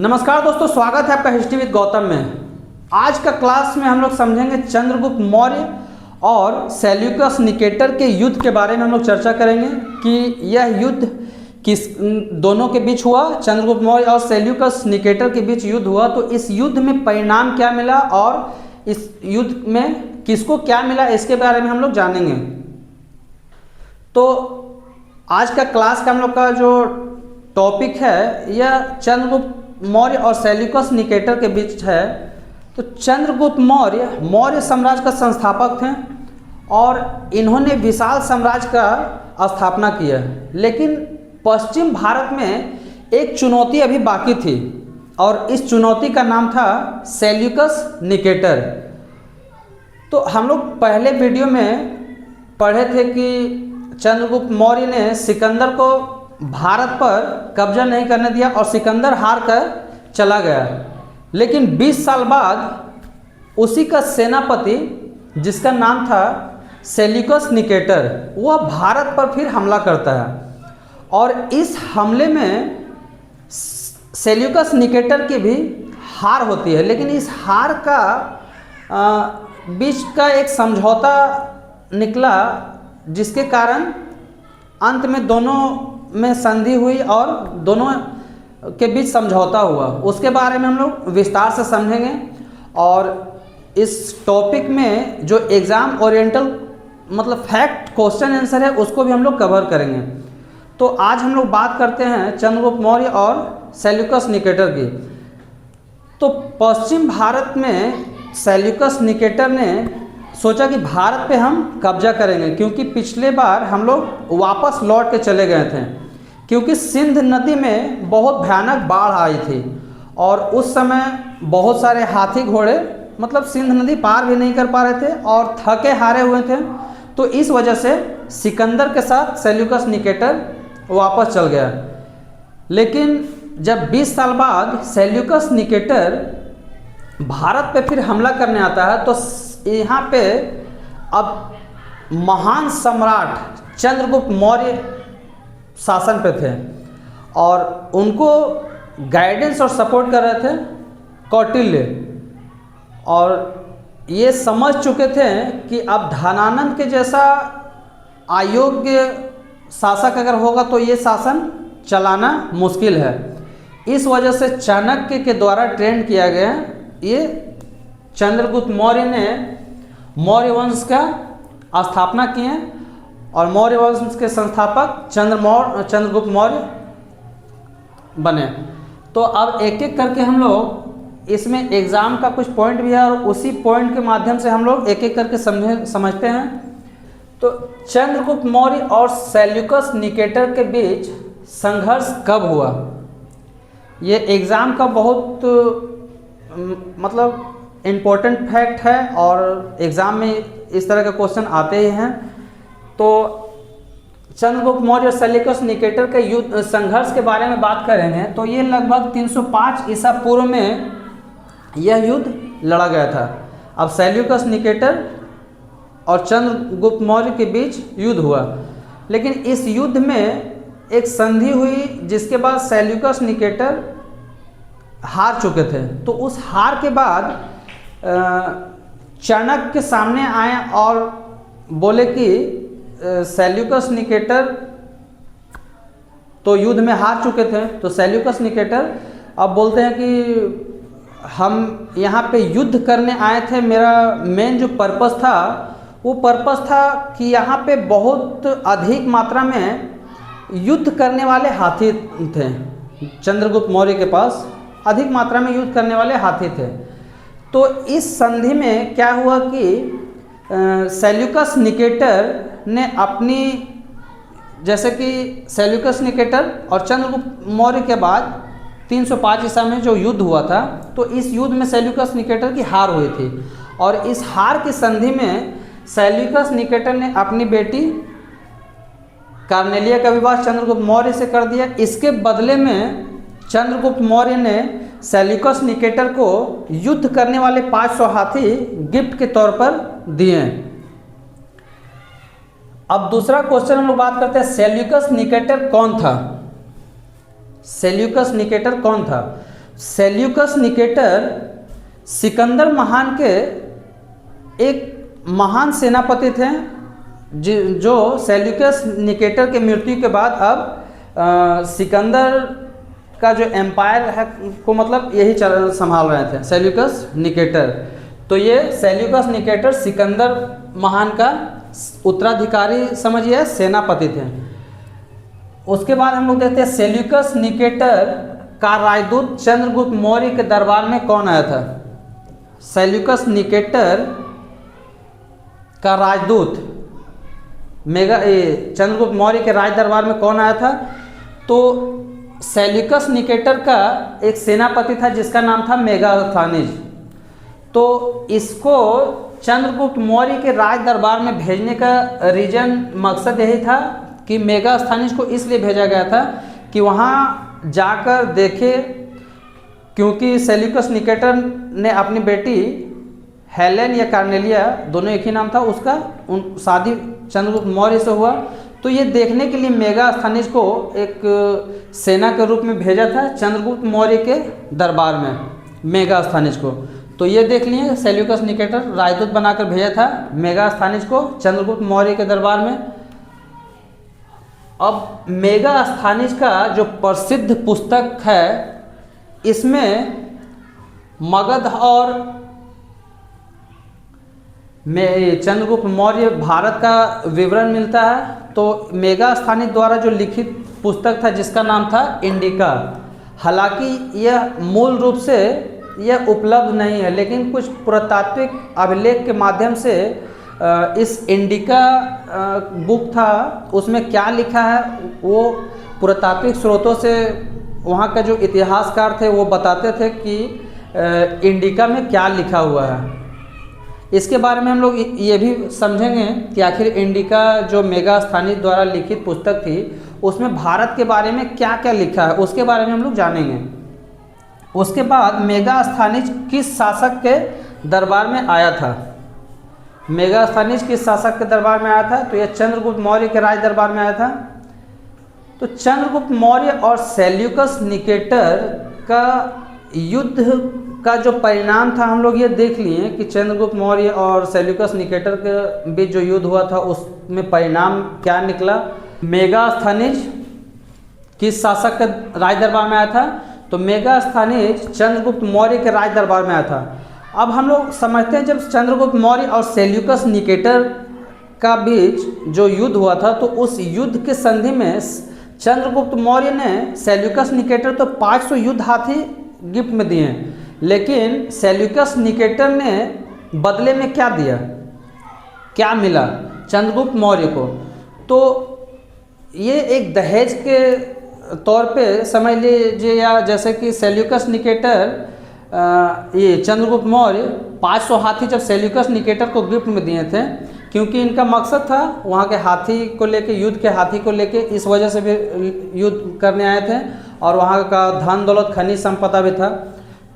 नमस्कार दोस्तों, स्वागत है आपका हिस्ट्री विद गौतम में। आज का क्लास में हम लोग समझेंगे चंद्रगुप्त मौर्य और सेल्यूकस निकेटर के युद्ध के बारे में हम लोग चर्चा करेंगे कि यह युद्ध किस दोनों के बीच हुआ, चंद्रगुप्त मौर्य और सेल्यूकस निकेटर के बीच युद्ध हुआ। तो इस युद्ध में परिणाम क्या मिला और इस युद्ध में किसको क्या मिला, इसके बारे में हम लोग जानेंगे। तो आज का क्लास का हम लोग का जो टॉपिक है यह चंद्रगुप्त मौर्य और सेल्यूकस निकेटर के बीच है। तो चंद्रगुप्त मौर्य मौर्य साम्राज्य का संस्थापक थे और इन्होंने विशाल साम्राज्य का स्थापना किया, लेकिन पश्चिम भारत में एक चुनौती अभी बाकी थी और इस चुनौती का नाम था सेल्यूकस निकेटर। तो हम लोग पहले वीडियो में पढ़े थे कि चंद्रगुप्त मौर्य ने सिकंदर को भारत पर कब्जा नहीं करने दिया और सिकंदर हार कर चला गया। लेकिन 20 साल बाद उसी का सेनापति, जिसका नाम था सेल्यूकस निकेटर, वह भारत पर फिर हमला करता है और इस हमले में सेल्यूकस निकेटर की भी हार होती है। लेकिन इस हार का बीच का एक समझौता निकला, जिसके कारण अंत में दोनों में संधि हुई और दोनों के बीच समझौता हुआ। उसके बारे में हम लोग विस्तार से समझेंगे और इस टॉपिक में जो एग्ज़ाम ओरिएंटल मतलब फैक्ट क्वेश्चन आंसर है उसको भी हम लोग कवर करेंगे। तो आज हम लोग बात करते हैं चंद्रगुप्त मौर्य और सेल्यूकस निकेटर की। तो पश्चिम भारत में सेल्यूकस निकेटर ने सोचा कि भारत पे हम कब्जा करेंगे, क्योंकि पिछले बार हम लोग वापस लौट के चले गए थे, क्योंकि सिंध नदी में बहुत भयानक बाढ़ आई थी और उस समय बहुत सारे हाथी घोड़े मतलब सिंध नदी पार भी नहीं कर पा रहे थे और थके हारे हुए थे। तो इस वजह से सिकंदर के साथ सेल्यूकस निकेटर वापस चल गया। लेकिन जब 20 साल बाद सेल्यूकस निकेटर भारत पे फिर हमला करने आता है, तो यहाँ पे अब महान सम्राट चंद्रगुप्त मौर्य शासन पे थे और उनको गाइडेंस और सपोर्ट कर रहे थे कौटिल्य, और ये समझ चुके थे कि अब धनानंद के जैसा अयोग्य शासक अगर होगा तो ये शासन चलाना मुश्किल है। इस वजह से चाणक्य के द्वारा ट्रेन किया गया ये चंद्रगुप्त मौर्य ने मौर्य वंश का स्थापना किए और मौर्य वंश के संस्थापक चंद्रगुप्त मौर्य बने। तो अब एक एक करके हम लोग इसमें एग्ज़ाम का कुछ पॉइंट भी है और उसी पॉइंट के माध्यम से हम लोग एक एक करके समझते हैं। तो चंद्रगुप्त मौर्य और सेल्यूकस निकेटर के बीच संघर्ष कब हुआ, ये एग्ज़ाम का बहुत मतलब इम्पोर्टेंट फैक्ट है और एग्ज़ाम में इस तरह के क्वेश्चन आते ही हैं। तो चंद्रगुप्त मौर्य और सेल्यूकस निकेटर के युद्ध संघर्ष के बारे में बात करेंगे तो ये लगभग 305 ईसा पूर्व में यह युद्ध लड़ा गया था। अब सेल्यूकस निकेटर और चंद्रगुप्त मौर्य के बीच युद्ध हुआ, लेकिन इस युद्ध में एक संधि हुई जिसके बाद सेल्यूकस निकेटर हार चुके थे। तो उस हार के बाद चाणक्य के सामने आए और बोले कि सेल्यूकस निकेटर तो युद्ध में हार चुके थे। तो सेल्यूकस निकेटर अब बोलते हैं कि हम यहाँ पे युद्ध करने आए थे, मेरा मेन जो पर्पस था वो पर्पस था कि यहाँ पे बहुत अधिक मात्रा में युद्ध करने वाले हाथी थे। चंद्रगुप्त मौर्य के पास अधिक मात्रा में युद्ध करने वाले हाथी थे। तो इस संधि में क्या हुआ कि सेल्यूकस निकेटर ने अपनी, जैसे कि सेल्यूकस निकेटर और चंद्रगुप्त मौर्य के बाद 305 ईसा में जो युद्ध हुआ था, तो इस युद्ध में सेल्यूकस निकेटर की हार हुई थी और इस हार की संधि में सेल्यूकस निकेटर ने अपनी बेटी कार्नेलिया का विवाह चंद्रगुप्त मौर्य से कर दिया। इसके बदले में चंद्रगुप्त मौर्य ने सेल्यूकस निकेटर को युद्ध करने वाले 500 हाथी गिफ्ट के तौर पर दिए। अब दूसरा क्वेश्चन हम लोग बात करते हैं, सेल्यूकस निकेटर कौन था। सेल्यूकस निकेटर कौन था? सेल्यूकस निकेटर सिकंदर महान के एक महान सेनापति थे, जो सेल्यूकस निकेटर के मृत्यु के बाद अब सिकंदर का जो एम्पायर है को मतलब यही संभाल रहे थे, सेल्यूकस निकेटर। तो ये सेल्यूकस निकेटर सिकंदर महान का उत्तराधिकारी समझिए, सेनापति थे। उसके बाद हम लोग देखते हैं सेल्यूकस निकेटर का राजदूत चंद्रगुप्त मौर्य के दरबार में कौन आया था। सेल्यूकस निकेटर का राजदूत चंद्रगुप्त मौर्य के राज दरबार में कौन आया था। तो सेल्यूकस निकेटर का एक सेनापति था जिसका नाम था मेगास्थनीज। तो इसको चंद्रगुप्त मौर्य के राज दरबार में भेजने का मकसद यही था कि मेगास्थनीज को इसलिए भेजा गया था कि वहाँ जाकर देखे, क्योंकि सेल्यूकस निकेटर ने अपनी बेटी हेलेन या कार्नेलिया, दोनों एक ही नाम था उसका, शादी चंद्रगुप्त मौर्य से हुआ। तो ये देखने के लिए मेगास्थनीज को एक सेना के रूप में भेजा था चंद्रगुप्त मौर्य के दरबार में, मेगास्थनीज को। तो ये देख लिए सेल्यूकस निकेटर राजदूत बनाकर भेजा था मेगास्थनीज को चंद्रगुप्त मौर्य के दरबार में। अब मेगास्थनीज का जो प्रसिद्ध पुस्तक है, इसमें मगध और चंद्रगुप्त मौर्य भारत का विवरण मिलता है। तो मेगास्थनीज द्वारा जो लिखित पुस्तक था जिसका नाम था इंडिका, हालांकि यह मूल रूप से यह उपलब्ध नहीं है, लेकिन कुछ पुरातात्विक अभिलेख के माध्यम से इस इंडिका बुक था, उसमें क्या लिखा है वो पुरातात्विक स्रोतों से वहाँ का जो इतिहासकार थे वो बताते थे कि इंडिका में क्या लिखा हुआ है। इसके बारे में हम लोग ये भी समझेंगे कि आखिर इंडिका जो मेगास्थनीज द्वारा लिखित पुस्तक थी उसमें भारत के बारे में क्या क्या लिखा है, उसके बारे में हम लोग जानेंगे। उसके बाद मेगास्थनीज किस शासक के दरबार में आया था। मेगास्थनीज किस शासक के दरबार में आया था, तो यह चंद्रगुप्त मौर्य के राज दरबार में आया था। तो चंद्रगुप्त मौर्य और सेल्यूकस निकेटर का युद्ध का जो परिणाम था हम लोग ये देख लिए कि चंद्रगुप्त मौर्य और सेल्यूकस निकेटर के बीच जो युद्ध हुआ था उसमें परिणाम क्या निकला। मेगास्थनीज किस शासक के राज दरबार में आया था, तो मेगास्थनीज चंद्रगुप्त मौर्य के राज दरबार में आया था। अब हम लोग समझते हैं जब चंद्रगुप्त मौर्य और सेल्यूकस निकेटर का बीच जो युद्ध हुआ था, तो उस युद्ध के संधि में चंद्रगुप्त मौर्य ने सेल्यूकस निकेटर तो 500 युद्ध हाथी गिफ्ट में दिए, लेकिन सेल्यूकस निकेटर ने बदले में क्या दिया, क्या मिला चंद्रगुप्त मौर्य को। तो ये एक दहेज के तौर पे समझ लीजिए, या जैसे कि सेल्यूकस निकेटर ये चंद्रगुप्त मौर्य 500 हाथी जब सेल्यूकस निकेटर को गिफ्ट में दिए थे, क्योंकि इनका मकसद था वहाँ के हाथी को लेके, युद्ध के हाथी को लेके, इस वजह से भी युद्ध करने आए थे, और वहाँ का धन दौलत खनिज संपदा भी था।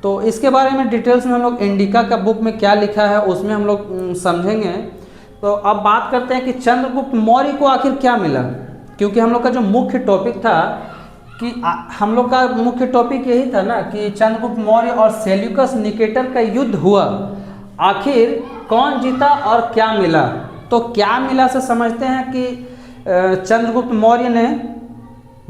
तो इसके बारे में डिटेल्स में हम लोग इंडिका का बुक में क्या लिखा है उसमें हम लोग समझेंगे। तो अब बात करते हैं कि चंद्रगुप्त मौर्य को आखिर क्या मिला, क्योंकि हम लोग का जो मुख्य टॉपिक था कि हम लोग का मुख्य टॉपिक यही था ना कि चंद्रगुप्त मौर्य और सेल्यूकस निकेटर का युद्ध हुआ, आखिर कौन जीता और क्या मिला। तो क्या मिला से समझते हैं कि चंद्रगुप्त मौर्य ने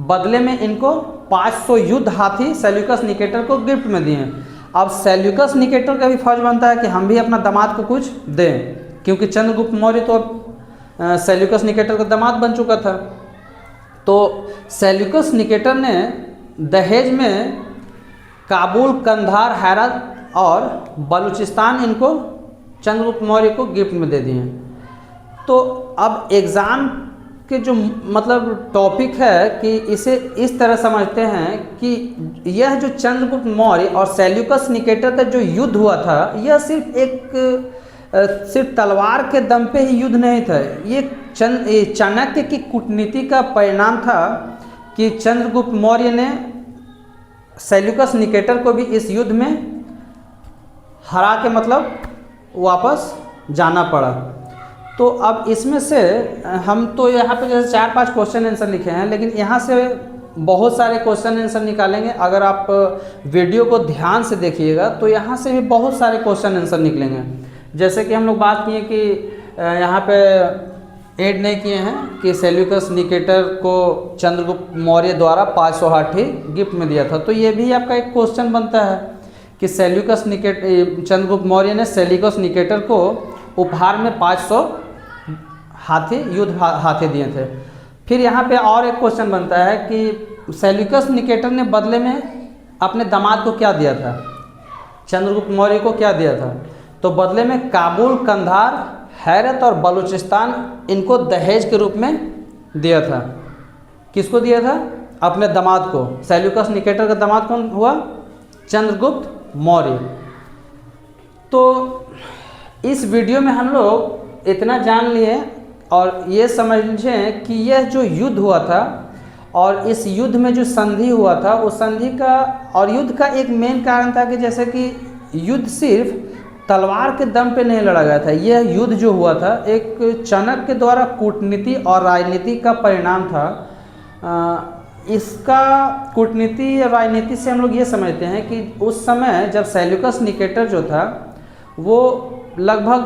बदले में इनको 500 युद्ध हाथी सेल्यूकस निकेटर को गिफ्ट में दिए। अब सेल्यूकस निकेटर का भी फर्ज बनता है कि हम भी अपना दामाद को कुछ दें, क्योंकि चंद्रगुप्त मौर्य तो सेल्यूकस निकेटर का दामाद बन चुका था। तो सेल्यूकस निकेटर ने दहेज में काबुल, कंधार, हैरत और बलूचिस्तान इनको चंद्रगुप्त मौर्य को गिफ्ट में दे दिए। तो अब एग्ज़ाम के जो मतलब टॉपिक है कि इसे इस तरह समझते हैं कि यह जो चंद्रगुप्त मौर्य और सेल्यूकस निकेटर का जो युद्ध हुआ था, यह सिर्फ तलवार के दम पे ही युद्ध नहीं था। ये चाणक्य की कूटनीति का परिणाम था कि चंद्रगुप्त मौर्य ने सेल्यूकस निकेटर को भी इस युद्ध में हरा के मतलब वापस जाना पड़ा। तो अब इसमें से हम तो यहाँ पे जैसे 4-5 क्वेश्चन आंसर लिखे हैं, लेकिन यहाँ से बहुत सारे क्वेश्चन आंसर निकालेंगे। अगर आप वीडियो को ध्यान से देखिएगा तो यहाँ से भी बहुत सारे क्वेश्चन आंसर निकलेंगे। जैसे कि हम लोग बात किए कि यहाँ पे ऐड नहीं किए हैं कि सेल्यूकस निकेटर को चंद्रगुप्त मौर्य द्वारा 500 हाथी गिफ्ट में दिया था, तो ये भी आपका एक क्वेश्चन बनता है कि सेल्यूकस चंद्रगुप्त मौर्य ने सेल्यूकस निकेटर को उपहार में 500 हाथी युद्ध हाथी दिए थे। फिर यहाँ पे और एक क्वेश्चन बनता है कि सेल्यूकस निकेटर ने बदले में अपने दामाद को क्या दिया था, चंद्रगुप्त मौर्य को क्या दिया था? तो बदले में काबुल, कंधार, हैरत और बलूचिस्तान इनको दहेज के रूप में दिया था। किसको दिया था? अपने दामाद को। सेल्यूकस निकेटर का दामाद कौन हुआ? चंद्रगुप्त मौर्य। तो इस वीडियो में हम लोग इतना जान लिए और ये समझें कि यह जो युद्ध हुआ था और इस युद्ध में जो संधि हुआ था, उस संधि का और युद्ध का एक मेन कारण था कि जैसे कि युद्ध सिर्फ तलवार के दम पे नहीं लड़ा गया था। यह युद्ध जो हुआ था एक चाणक्य के द्वारा कूटनीति और राजनीति का परिणाम था। इसका कूटनीति और राजनीति से हम लोग ये समझते हैं कि उस समय जब सेल्यूकस निकेटर जो था वो लगभग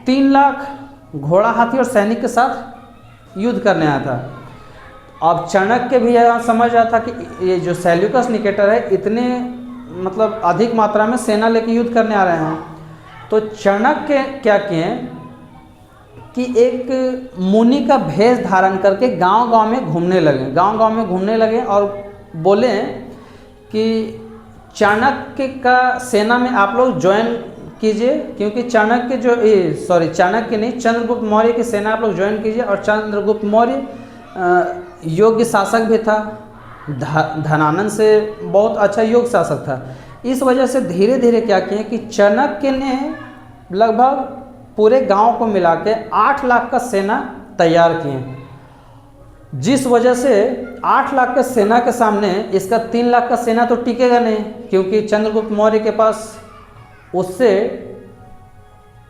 3 लाख घोड़ा, हाथी और सैनिक के साथ युद्ध करने आया था। अब चाणक्य भी यह समझ रहा था कि ये जो सेल्यूकस निकेटर है इतने मतलब अधिक मात्रा में सेना लेके युद्ध करने आ रहे हैं। तो चाणक्य क्या किए कि एक मुनि का भेष धारण करके गांव-गांव में घूमने लगे और बोले कि चाणक्य का सेना में आप लोग ज्वाइन कीजिए, क्योंकि चाणक्य नहीं, चंद्रगुप्त मौर्य की सेना आप लोग ज्वाइन कीजिए। और चंद्रगुप्त मौर्य योग्य शासक भी था, धनानंद से बहुत अच्छा योग्य शासक था। इस वजह से धीरे धीरे क्या किए कि चाणक्य ने लगभग पूरे गांव को मिला के 8 लाख का सेना तैयार किए, जिस वजह से 8 लाख का सेना के सामने इसका 3 लाख का सेना तो टिकेगा नहीं, क्योंकि चंद्रगुप्त मौर्य के पास उससे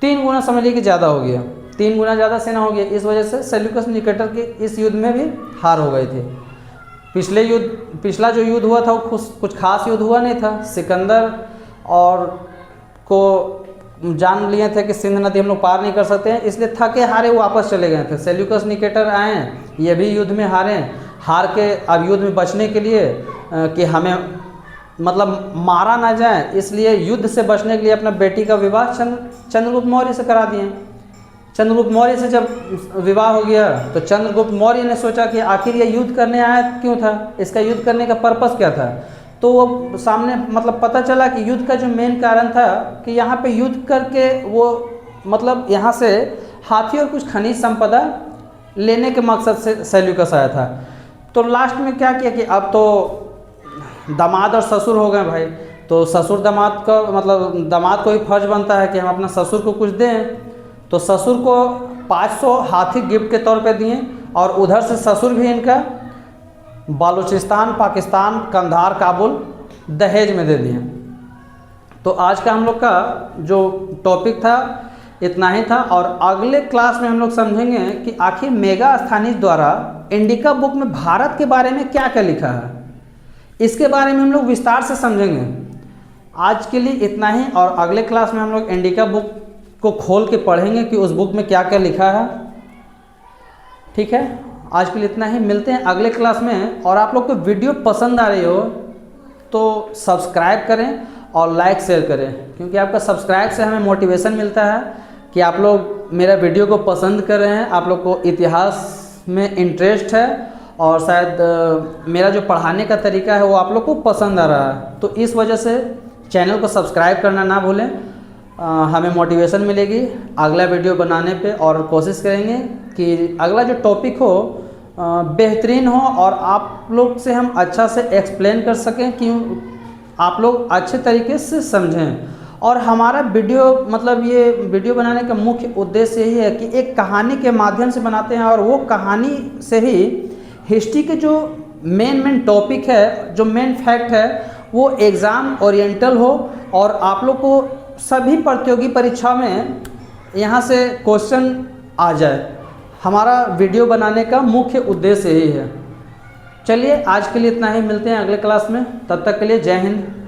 3 गुना समझ लीजिए कि ज़्यादा हो गया, 3 गुना ज़्यादा सेना हो गया। इस वजह से सेल्यूकस निकेटर के इस युद्ध में भी हार हो गए थे। पिछला जो युद्ध हुआ था वो कुछ खास युद्ध हुआ नहीं था। सिकंदर और को जान लिए थे कि सिंध नदी हम लोग पार नहीं कर सकते हैं, इसलिए थके हारे वापस चले गए थे। सेल्यूकस निकेटर आए, ये भी युद्ध में हार के अब युद्ध में बचने के लिए कि हमें मतलब मारा ना जाए, इसलिए युद्ध से बचने के लिए अपना बेटी का विवाह चंद्रगुप्त मौर्य से करा दिए। चंद्रगुप्त मौर्य से जब विवाह हो गया तो चंद्रगुप्त मौर्य ने सोचा कि आखिर ये युद्ध करने आया क्यों था, इसका युद्ध करने का पर्पस क्या था। तो वो सामने मतलब पता चला कि युद्ध का जो मेन कारण था कि यहाँ पे युद्ध करके वो मतलब यहाँ से हाथी और कुछ खनिज संपदा लेने के मकसद से सेल्यूकस आया था। तो लास्ट में क्या किया कि अब तो दामाद और ससुर हो गए भाई, तो ससुर दामाद का मतलब दामाद को ही फर्ज बनता है कि हम अपना ससुर को कुछ दें। तो ससुर को 500 हाथी गिफ्ट के तौर पे दिए और उधर से ससुर भी इनका बलूचिस्तान, पाकिस्तान, कंधार, काबुल दहेज में दे दिए। तो आज का हम लोग का जो टॉपिक था इतना ही था और अगले क्लास में हम लोग समझेंगे कि आखिर मेगास्थनीज द्वारा इंडिका बुक में भारत के बारे में क्या क्या लिखा है, इसके बारे में हम लोग विस्तार से समझेंगे। आज के लिए इतना ही और अगले क्लास में हम लोग इंडिका बुक को खोल के पढ़ेंगे कि उस बुक में क्या क्या लिखा है। ठीक है, आज के लिए इतना ही, मिलते हैं अगले क्लास में। और आप लोग को वीडियो पसंद आ रही हो तो सब्सक्राइब करें और लाइक शेयर करें, क्योंकि आपका सब्सक्राइब से हमें मोटिवेशन मिलता है कि आप लोग मेरा वीडियो को पसंद कर रहे हैं, आप लोग को इतिहास में इंटरेस्ट है और शायद मेरा जो पढ़ाने का तरीका है वो आप लोग को पसंद आ रहा है। तो इस वजह से चैनल को सब्सक्राइब करना ना भूलें, हमें मोटिवेशन मिलेगी अगला वीडियो बनाने पे और कोशिश करेंगे कि अगला जो टॉपिक हो बेहतरीन हो और आप लोग से हम अच्छा से एक्सप्लेन कर सकें कि आप लोग अच्छे तरीके से समझें। और हमारा वीडियो मतलब ये वीडियो बनाने का मुख्य उद्देश्य यही है कि एक कहानी के माध्यम से बनाते हैं और वो कहानी से ही हिस्ट्री के जो मेन टॉपिक है, जो मेन फैक्ट है वो एग्ज़ाम ओरिएंटल हो और आप लोग को सभी प्रतियोगी परीक्षा में यहाँ से क्वेश्चन आ जाए। हमारा वीडियो बनाने का मुख्य उद्देश्य यही है। चलिए आज के लिए इतना ही, मिलते हैं अगले क्लास में, तब तक के लिए जय हिंद।